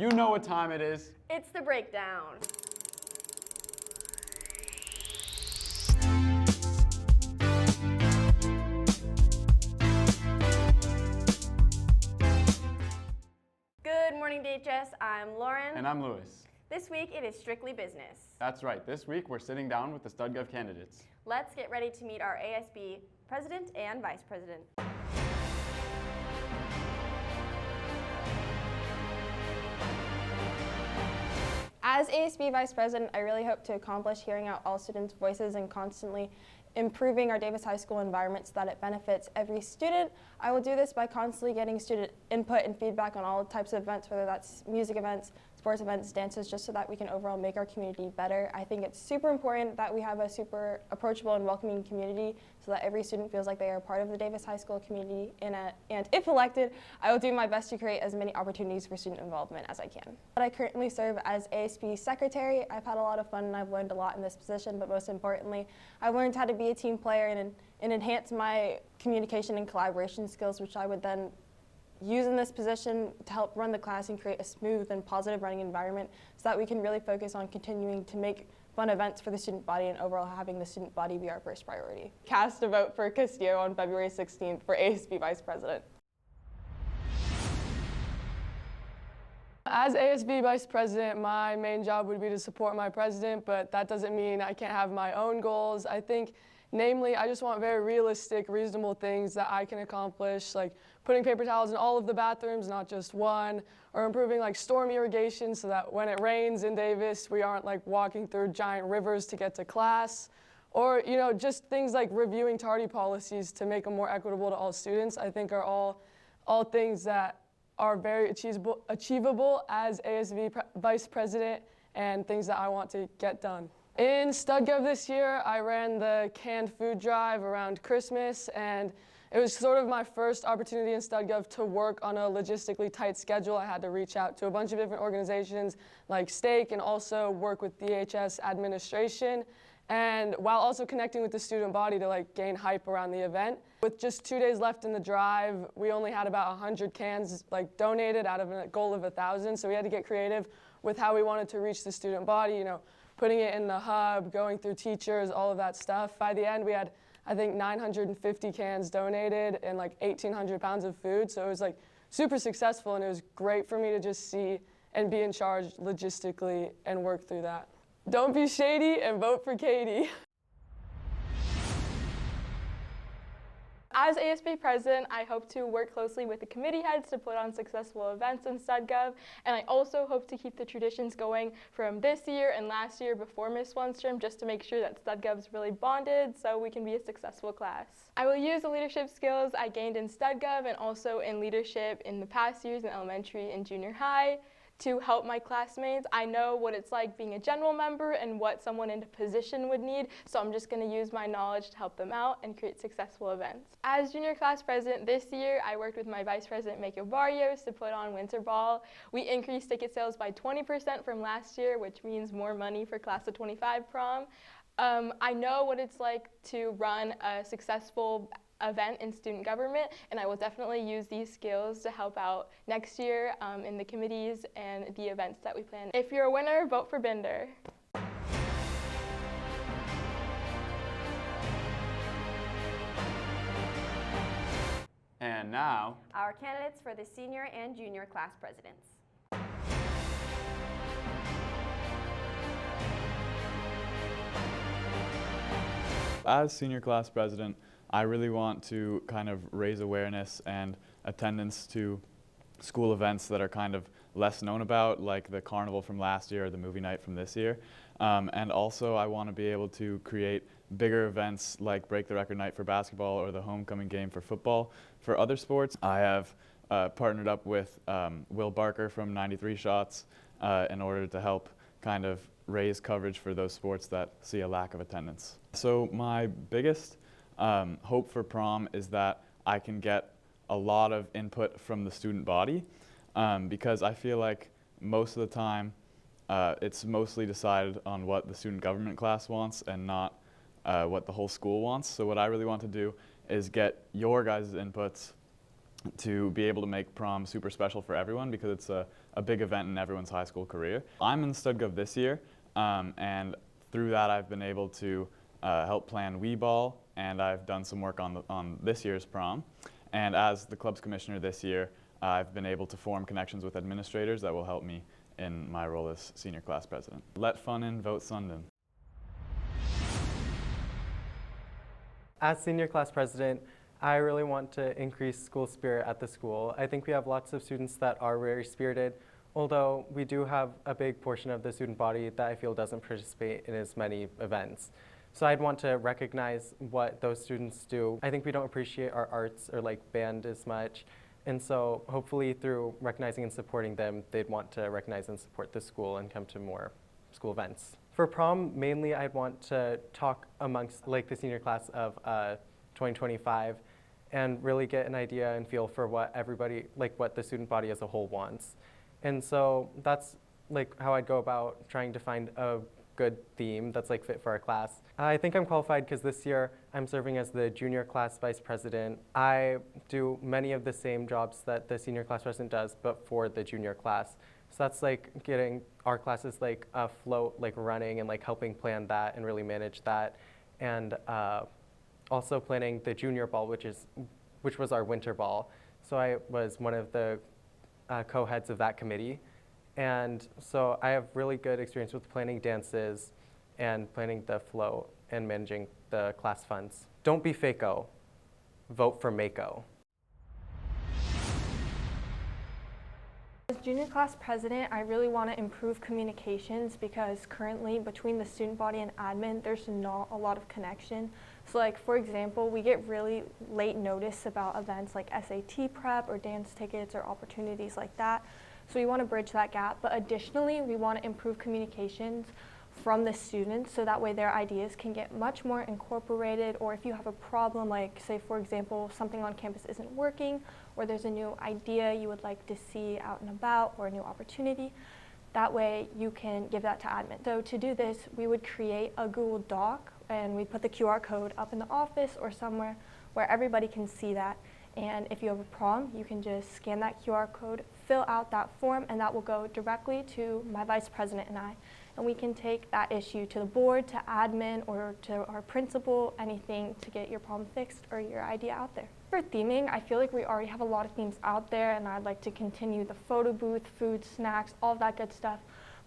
You know what time it is. It's the Brakedown. Good morning, DHS. I'm Lauren. And I'm Lewis. This week, it is strictly business. That's right. This week, we're sitting down with the StudGov candidates. Let's get ready to meet our ASB President and Vice President. As ASB Vice President, I really hope to accomplish hearing out all students' voices and constantly improving our Davis High School environment so that it benefits every student. I will do this by constantly getting student input and feedback on all types of events, whether that's music events, sports events, dances, just so that we can overall make our community better. I think it's super important that we have a super approachable and welcoming community so that every student feels like they are part of the Davis High School community. And if elected, I will do my best to create as many opportunities for student involvement as I can. But I currently serve as ASB Secretary. I've had a lot of fun and I've learned a lot in this position, but most importantly, I've learned how to be a team player and enhance my communication and collaboration skills, which I would then use in this position to help run the class and create a smooth and positive running environment so that we can really focus on continuing to make fun events for the student body and overall having the student body be our first priority. Cast a vote for Castillo on February 16th for ASB Vice President. As ASB Vice President, my main job would be to support my president, but that doesn't mean I can't have my own goals. I think, namely, I just want very realistic, reasonable things that I can accomplish, like putting paper towels in all of the bathrooms, not just one, or improving like storm irrigation so that when it rains in Davis, we aren't like walking through giant rivers to get to class, or just things like reviewing tardy policies to make them more equitable to all students. I think are all things that are very achievable as ASB Vice President and things that I want to get done. In StudGov this year, I ran the canned food drive around Christmas, and it was sort of my first opportunity in StudGov to work on a logistically tight schedule. I had to reach out to a bunch of different organizations like Stake and also work with DHS administration, and while also connecting with the student body to like gain hype around the event. With just 2 days left in the drive, we only had about 100 cans like donated out of a goal of 1,000, so we had to get creative with how we wanted to reach the student body, putting it in the hub, going through teachers, all of that stuff. By the end, we had, I think, 950 cans donated and like 1,800 pounds of food, so it was like super successful, and it was great for me to just see and be in charge logistically and work through that. Don't be shady and vote for Katie. As ASB President, I hope to work closely with the committee heads to put on successful events in StudGov, and I also hope to keep the traditions going from this year and last year before Miss Lundstrom, just to make sure that StudGov's really bonded so we can be a successful class. I will use the leadership skills I gained in StudGov and also in leadership in the past years in elementary and junior high to help my classmates. I know what it's like being a general member and what someone in a position would need, so I'm just going to use my knowledge to help them out and create successful events. As junior class president this year, I worked with my vice president, Mako Barrios, to put on Winter Ball. We increased ticket sales by 20% from last year, which means more money for class of 25 prom. I know what it's like to run a successful event in student government, and I will definitely use these skills to help out next year in the committees and the events that we plan. If you're a winner, vote for Binder. And now, Our candidates for the senior and junior class presidents. As senior class president, I really want to kind of raise awareness and attendance to school events that are kind of less known about, like the carnival from last year or the movie night from this year. And also I want to be able to create bigger events like Break the Record Night for basketball or the homecoming game for football. For other sports, I have partnered up with Will Barker from 93 Shots in order to help kind of raise coverage for those sports that see a lack of attendance. So my biggest hope for prom is that I can get a lot of input from the student body because I feel like most of the time it's mostly decided on what the student government class wants and not what the whole school wants. So what I really want to do is get your guys' inputs to be able to make prom super special for everyone, because it's a a big event in everyone's high school career. I'm in StudGov this year, and through that I've been able to help plan Wee Ball, and I've done some work on this year's prom. And as the club's commissioner this year, I've been able to form connections with administrators that will help me in my role as senior class president. Let fun in, vote Sundin. As senior class president, I really want to increase school spirit at the school. I think we have lots of students that are very spirited, although we do have a big portion of the student body that I feel doesn't participate in as many events. So I'd want to recognize what those students do. I think we don't appreciate our arts or like band as much. And so hopefully through recognizing and supporting them, they'd want to recognize and support the school and come to more school events. For prom, mainly I'd want to talk amongst like the senior class of 2025 and really get an idea and feel for what everybody, like what the student body as a whole wants. And so that's like how I'd go about trying to find a good theme that's like fit for our class. I think I'm qualified because this year I'm serving as the junior class vice president. I do many of the same jobs that the senior class president does, but for the junior class. So that's like getting our classes like afloat, like running and like helping plan that and really manage that. And also planning the junior ball, which was our winter ball. So I was one of the co-heads of that committee. And so I have really good experience with planning dances and planning the flow and managing the class funds. Don't be FACO, vote for MACO. As junior class president, I really want to improve communications because currently between the student body and admin, there's not a lot of connection. So like, for example, we get really late notice about events like SAT prep or dance tickets or opportunities like that. So we want to bridge that gap. But additionally, we want to improve communications from the students so that way their ideas can get much more incorporated, or if you have a problem, like say for example something on campus isn't working or there's a new idea you would like to see out and about or a new opportunity, that way you can give that to admin. So to do this, we would create a Google Doc and we put the QR code up in the office or somewhere where everybody can see that. And if you have a problem, you can just scan that QR code, fill out that form, and that will go directly to my vice president and I. And we can take that issue to the board, to admin, or to our principal, anything to get your problem fixed or your idea out there. For theming, I feel like we already have a lot of themes out there, and I'd like to continue the photo booth, food, snacks, all of that good stuff.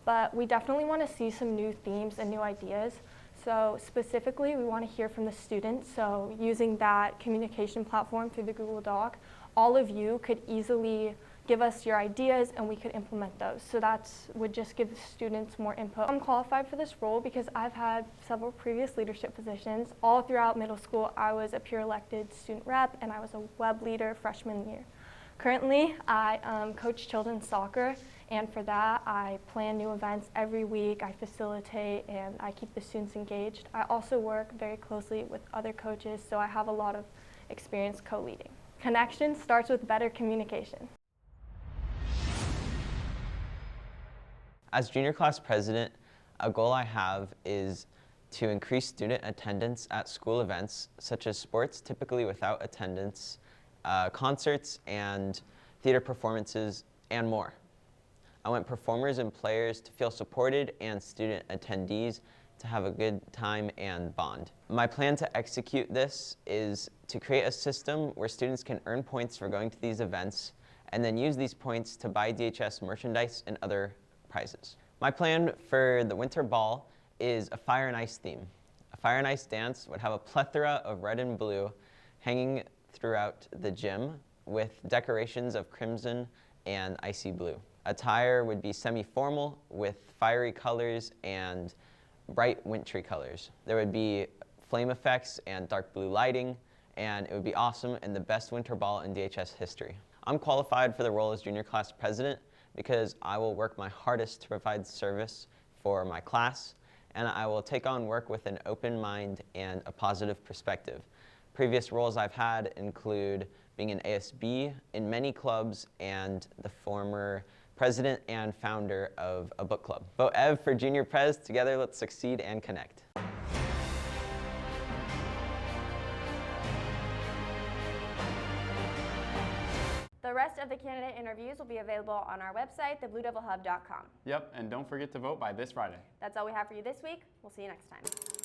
But we definitely want to see some new themes and new ideas. So specifically, we want to hear from the students. So using that communication platform through the Google Doc, all of you could easily give us your ideas and we could implement those. So that would just give the students more input. I'm qualified for this role because I've had several previous leadership positions. All throughout middle school, I was a peer elected student rep and I was a web leader freshman year. Currently, I coach children's soccer, and for that, I plan new events every week, I facilitate, and I keep the students engaged. I also work very closely with other coaches, so I have a lot of experience co-leading. Connection starts with better communication. As junior class president, a goal I have is to increase student attendance at school events, such as sports typically without attendance, concerts and theater performances, and more. I want performers and players to feel supported and student attendees to have a good time and bond. My plan to execute this is to create a system where students can earn points for going to these events and then use these points to buy DHS merchandise and other prizes. My plan for the winter ball is a fire and ice theme. A fire and ice dance would have a plethora of red and blue hanging throughout the gym with decorations of crimson and icy blue. Attire would be semi-formal with fiery colors and bright wintry colors. There would be flame effects and dark blue lighting, and it would be awesome and the best winter ball in DHS history. I'm qualified for the role as junior class president because I will work my hardest to provide service for my class, and I will take on work with an open mind and a positive perspective. Previous roles I've had include being an ASB in many clubs and the former president and founder of a book club. Vote Ev for Junior Prez. Together, let's succeed and connect. The rest of the candidate interviews will be available on our website, thebluedevilhub.com. Yep, and don't forget to vote by this Friday. That's all we have for you this week. We'll see you next time.